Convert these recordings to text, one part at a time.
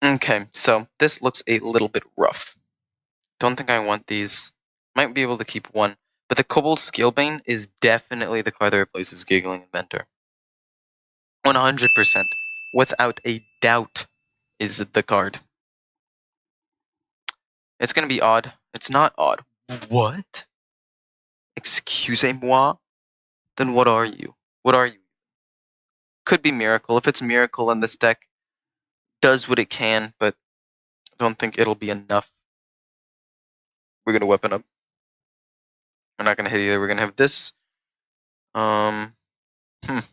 Okay, so this looks a little bit rough. Don't think I want these. Might be able to keep one. But the Kobold Scalebane is definitely the card that replaces Giggling Inventor. 100%. Without a doubt is the card. It's going to be odd. It's not odd. What? Excusez-moi? Then what are you? What are you? Could be Miracle. If it's Miracle and this deck does what it can, but I don't think it'll be enough. We're going to weapon up. We're not going to hit either. We're going to have this. If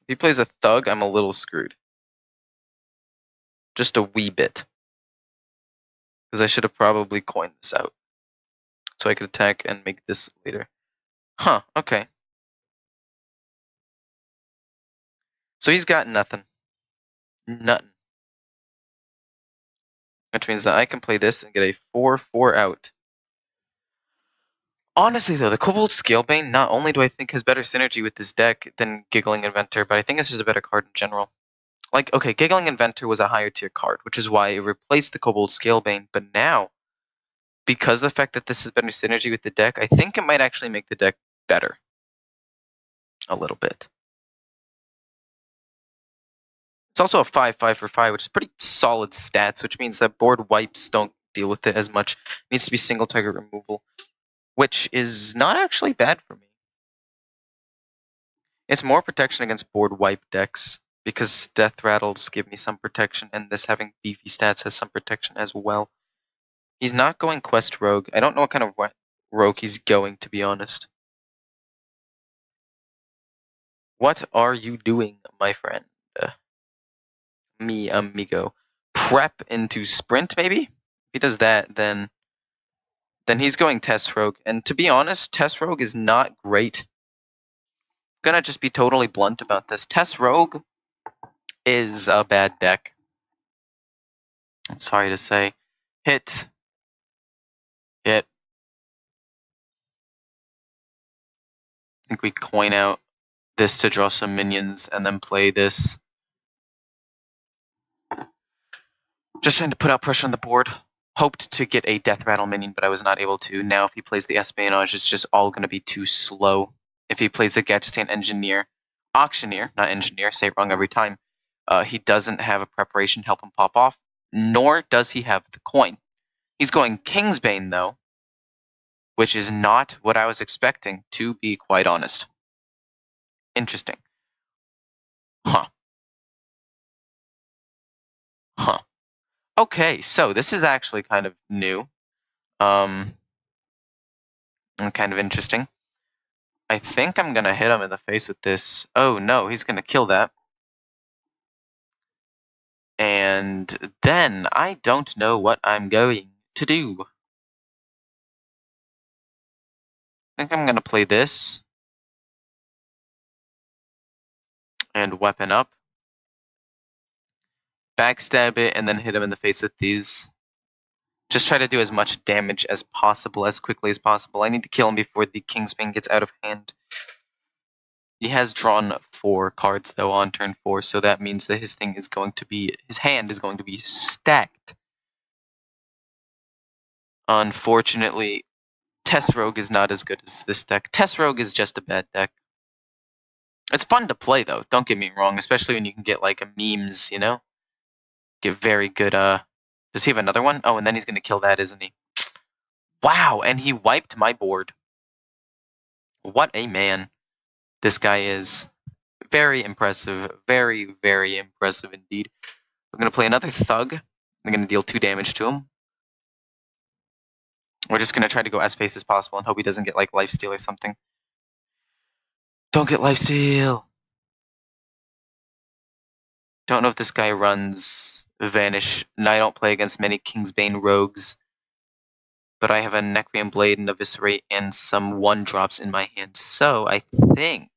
he plays a Thug, I'm a little screwed. Just a wee bit. Because I should have probably coined this out. So I could attack and make this later. Huh, okay. So he's got nothing. Nothing. Which means that I can play this and get a 4/4 out. Honestly though, the Kobold Scalebane not only do I think has better synergy with this deck than Giggling Inventor, but I think it's just a better card in general. Like, okay, Giggling Inventor was a higher tier card, which is why it replaced the Kobold Scalebane, but now, because of the fact that this has better synergy with the deck, I think it might actually make the deck better. A little bit. It's also a 5/5 for 5, which is pretty solid stats, which means that board wipes don't deal with it as much. It needs to be single target removal, which is not actually bad for me. It's more protection against board wipe decks, because Deathrattles give me some protection, and this having beefy stats has some protection as well. He's not going Quest Rogue. I don't know what kind of rogue he's going, to be honest. What are you doing, my friend? Me amigo. Prep into Sprint, maybe? If he does that, then he's going Test Rogue. And to be honest, Test Rogue is not great. I'm gonna just be totally blunt about this. Test Rogue is a bad deck. I'm sorry to say. Hit. I think we coin out this to draw some minions and then play this. Just trying to put out pressure on the board. Hoped to get a Deathrattle minion, but I was not able to. Now if he plays the Espionage, it's just all going to be too slow. If he plays the Gadgetan Engineer, Auctioneer, not Engineer, say it wrong every time, he doesn't have a preparation to help him pop off, nor does he have the coin. He's going Kingsbane, though, which is not what I was expecting, to be quite honest. Interesting. Huh. Okay, so this is actually kind of new. And kind of interesting. I think I'm going to hit him in the face with this. Oh, no, he's going to kill that. And then I don't know what I'm going to do. I think I'm going to play this. And weapon up. Backstab it and then hit him in the face with these. Just try to do as much damage as possible, as quickly as possible. I need to kill him before the Kingsbane gets out of hand. He has drawn 4 cards, though, on turn 4, so that means that his hand is going to be stacked. Unfortunately, Test Rogue is not as good as this deck. Test Rogue is just a bad deck. It's fun to play, though, don't get me wrong, especially when you can get, like, memes, you know? Get very good, Does he have another one? Oh, and then he's gonna kill that, isn't he? Wow, and he wiped my board. What a man this guy is. Very impressive. Very, very impressive indeed. We're going to play another Thug. I'm going to deal 2 damage to him. We're just going to try to go as fast as possible and hope he doesn't get, like, lifesteal or something. Don't get lifesteal! Don't know if this guy runs Vanish. And I don't play against many Kingsbane rogues. But I have a Necrium Blade and Eviscerate and some 1-drops in my hand. So I think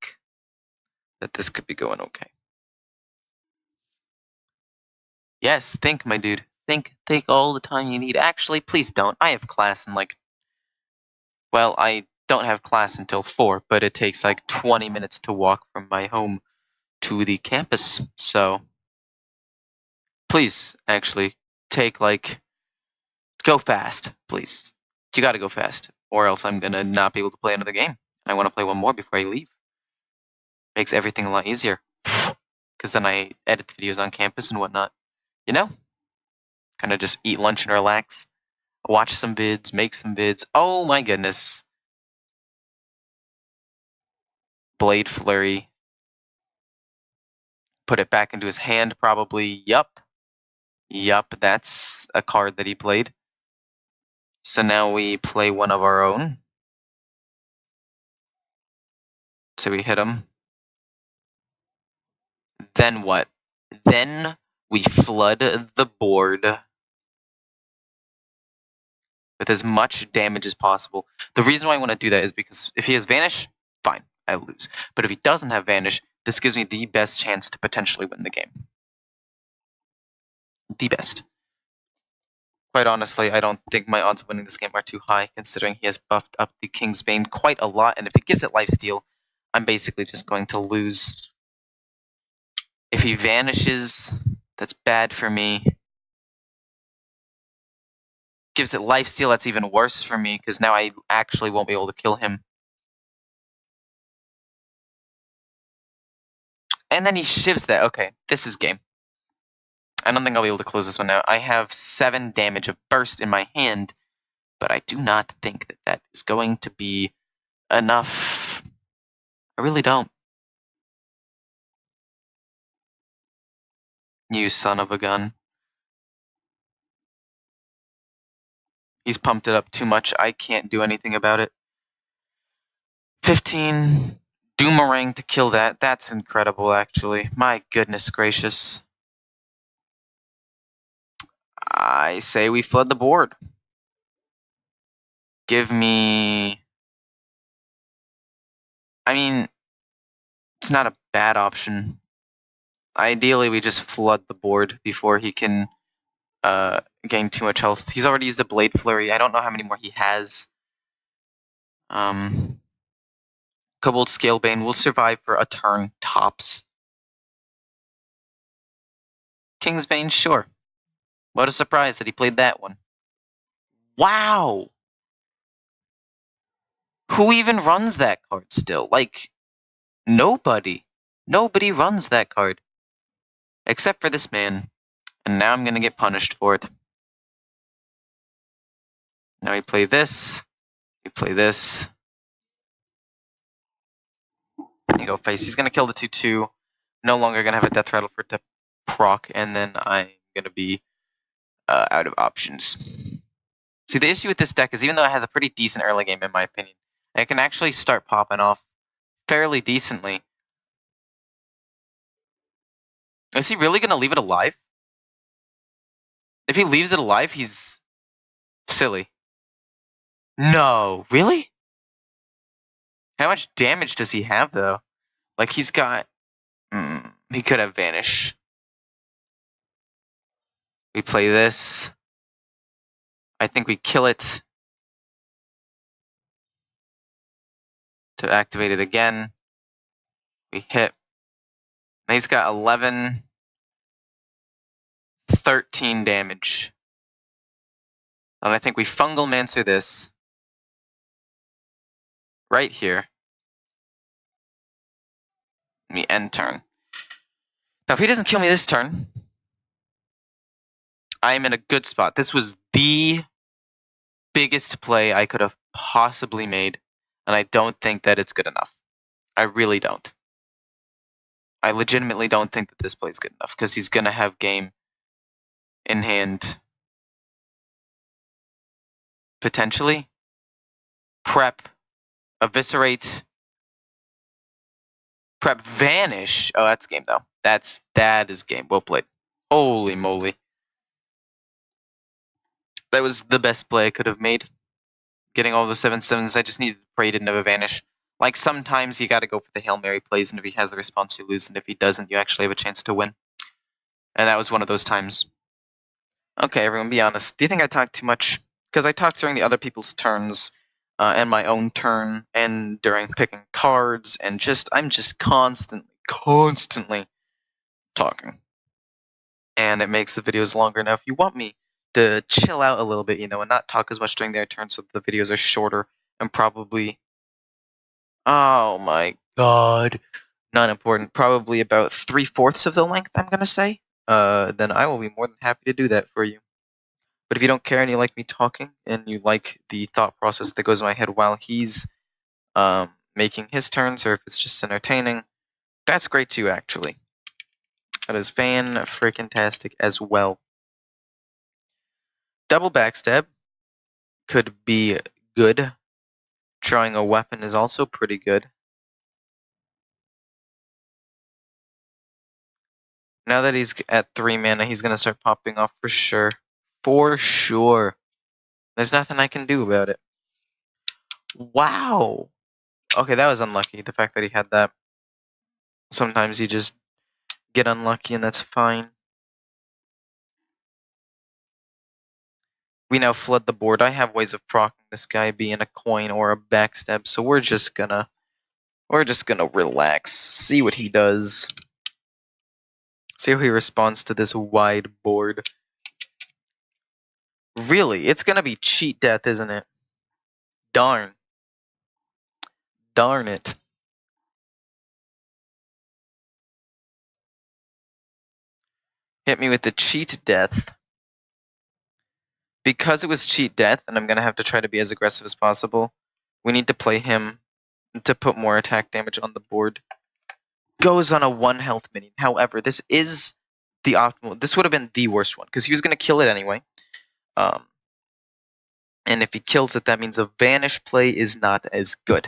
that this could be going okay. Yes, think, my dude. Think all the time you need. Actually, please don't. I have class in, like... Well, I don't have class until 4, but it takes, like, 20 minutes to walk from my home to the campus. So, Please, actually, take, like, go fast, please. You gotta go fast, or else I'm gonna not be able to play another game. I want to play one more before I leave. Makes everything a lot easier. Because then I edit videos on campus and whatnot. You know? Kind of just eat lunch and relax. Watch some vids, make some vids. Oh my goodness. Blade Flurry. Put it back into his hand, probably. Yup. Yup, that's a card that he played. So now we play one of our own. So we hit him. Then what? Then we flood the board with as much damage as possible. The reason why I want to do that is because if he has Vanish, fine, I lose. But if he doesn't have Vanish, this gives me the best chance to potentially win the game. The best. Quite honestly, I don't think my odds of winning this game are too high, considering he has buffed up the Kingsbane quite a lot, and if he gives it Lifesteal, I'm basically just going to lose. If he vanishes, that's bad for me. Gives it Lifesteal, that's even worse for me, because now I actually won't be able to kill him. And then he shivs that. Okay, this is game. I don't think I'll be able to close this one out. I have 7 damage of Burst in my hand, but I do not think that that is going to be enough. I really don't. You son of a gun. He's pumped it up too much. I can't do anything about it. 15. Doomerang to kill that. That's incredible, actually. My goodness gracious. I say we flood the board. Give me... I mean, it's not a bad option. Ideally, we just flood the board before he can gain too much health. He's already used a Blade Flurry. I don't know how many more he has. Kobold Scalebane will survive for a turn, tops. Kingsbane, sure. What a surprise that he played that one. Wow! Who even runs that card still? Like, nobody. Nobody runs that card. Except for this man. And now I'm gonna get punished for it. Now we play this. We play this. You go face. He's gonna kill the 2/2. No longer gonna have a Deathrattle for it to proc, and then I'm gonna be out of options. See, the issue with this deck is even though it has a pretty decent early game, in my opinion, it can actually start popping off fairly decently. Is he really gonna leave it alive? If he leaves it alive, he's silly. No, really? How much damage does he have, though? Like, he's got... he could have Vanish. We play this. I think we kill it to activate it again. We hit. And he's got 11, 13 damage. And I think we Fungal Mancer this. Right here. And we end turn. Now, if he doesn't kill me this turn, I'm in a good spot. This was the biggest play I could have possibly made, and I don't think that it's good enough. I really don't. I legitimately don't think that this play is good enough, because he's going to have game in hand. Potentially. Prep. Eviscerate. Prep Vanish. Oh, that's game, though. That is game. Well played. Holy moly. That was the best play I could have made. Getting all the 7/7s, I just needed to pray he didn't have a Vanish. Like, sometimes you gotta go for the Hail Mary plays, and if he has the response, you lose, and if he doesn't, you actually have a chance to win. And that was one of those times. Okay, everyone, be honest. Do you think I talked too much? Because I talked during the other people's turns, and my own turn, and during picking cards, and I'm just constantly talking. and it makes the videos longer. Now, if you want me to chill out a little bit, and not talk as much during their turn so the videos are shorter and probably, oh my god, not important, probably about 3/4 of the length, I'm going to say, then I will be more than happy to do that for you. But if you don't care and you like me talking and you like the thought process that goes in my head while he's making his turns, or if it's just entertaining, that's great too, actually. That is fan-freaking-tastic as well. Double backstab could be good. Throwing a weapon is also pretty good. Now that he's at 3 mana, he's going to start popping off for sure. For sure. There's nothing I can do about it. Wow. Okay, that was unlucky, the fact that he had that. Sometimes you just get unlucky and that's fine. We now flood the board. I have ways of proccing this guy being a coin or a backstab, so we're just gonna relax, see what he does. See how he responds to this wide board. Really, it's gonna be cheat death, isn't it? Darn. Darn it. Hit me with the cheat death. Because it was cheat death, and I'm gonna have to try to be as aggressive as possible, we need to play him to put more attack damage on the board. Goes on a 1 health minion. However, this is the optimal. This would have been the worst one, because he was gonna kill it anyway. And if he kills it, that means a Vanish play is not as good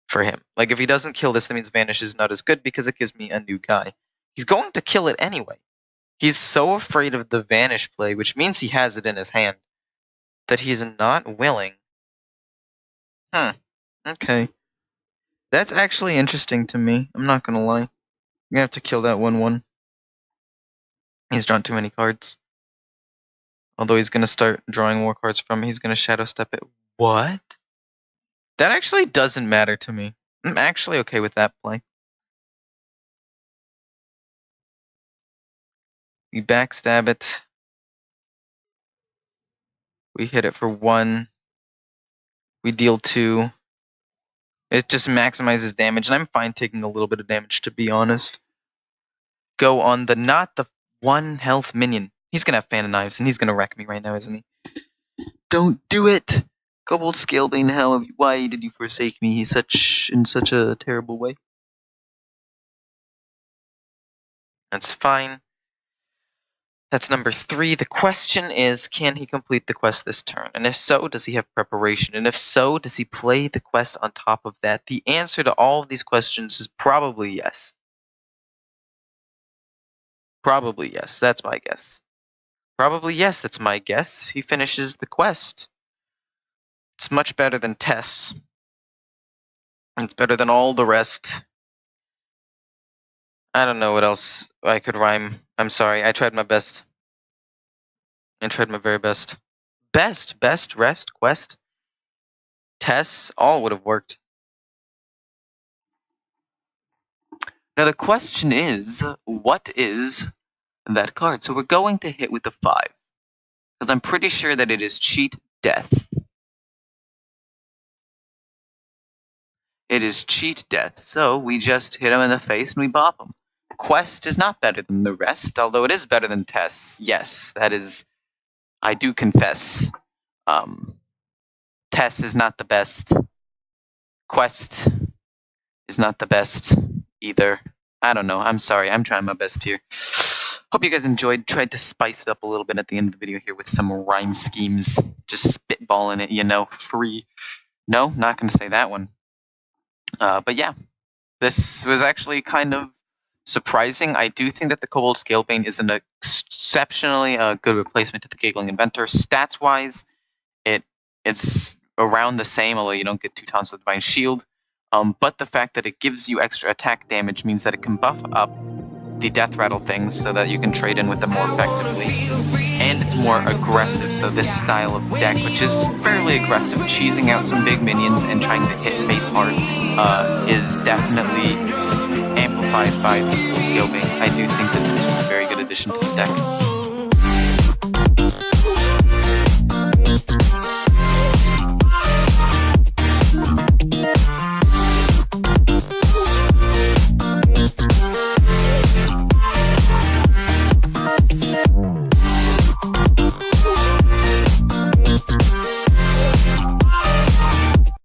for him. Like, if he doesn't kill this, that means Vanish is not as good because it gives me a new guy. He's going to kill it anyway. He's so afraid of the Vanish play, which means he has it in his hand, that he's not willing. Okay. That's actually interesting to me. I'm not going to lie. I'm going to have to kill that 1/1. He's drawn too many cards. Although he's going to start drawing more cards from it, he's going to Shadow Step it. What? That actually doesn't matter to me. I'm actually okay with that play. We backstab it. We hit it for 1. We deal 2. It just maximizes damage, and I'm fine taking a little bit of damage, to be honest. Go on the not the 1 health minion. He's going to have Fan of Knives, and he's going to wreck me right now, isn't he? Don't do it! Kobold Scalebane, why did you forsake me in such a terrible way? That's fine. That's number 3. The question is, can he complete the quest this turn? And if so, does he have preparation? And if so, does he play the quest on top of that? The answer to all of these questions is probably yes. Probably yes. That's my guess. Probably yes, that's my guess. He finishes the quest. It's much better than Tess. It's better than all the rest. I don't know what else I could rhyme. I'm sorry. I tried my best. I tried my very best. Best, rest, quest, Tess, all would have worked. Now the question is, what is that card? So we're going to hit with the 5. Because I'm pretty sure that it is cheat death. It is cheat death. So we just hit him in the face and we bop him. Quest is not better than the rest, although it is better than Tess. Yes, that is... I do confess. Tess is not the best. Quest is not the best either. I don't know. I'm sorry. I'm trying my best here. Hope you guys enjoyed. Tried to spice it up a little bit at the end of the video here with some rhyme schemes. Just spitballing it, free. No, not going to say that one. But yeah, this was actually kind of surprising. I do think that the Kobold Scalebane is an exceptionally good replacement to the Giggling Inventor. Stats-wise, it's around the same, although you don't get 2 tons of Divine Shield. But the fact that it gives you extra attack damage means that it can buff up the Deathrattle things so that you can trade in with them more effectively. And it's more aggressive, so this style of deck, which is fairly aggressive, cheesing out some big minions and trying to hit face hard, is definitely amplified 5/5 equals Giggling. I do think that this was a very good addition to the deck.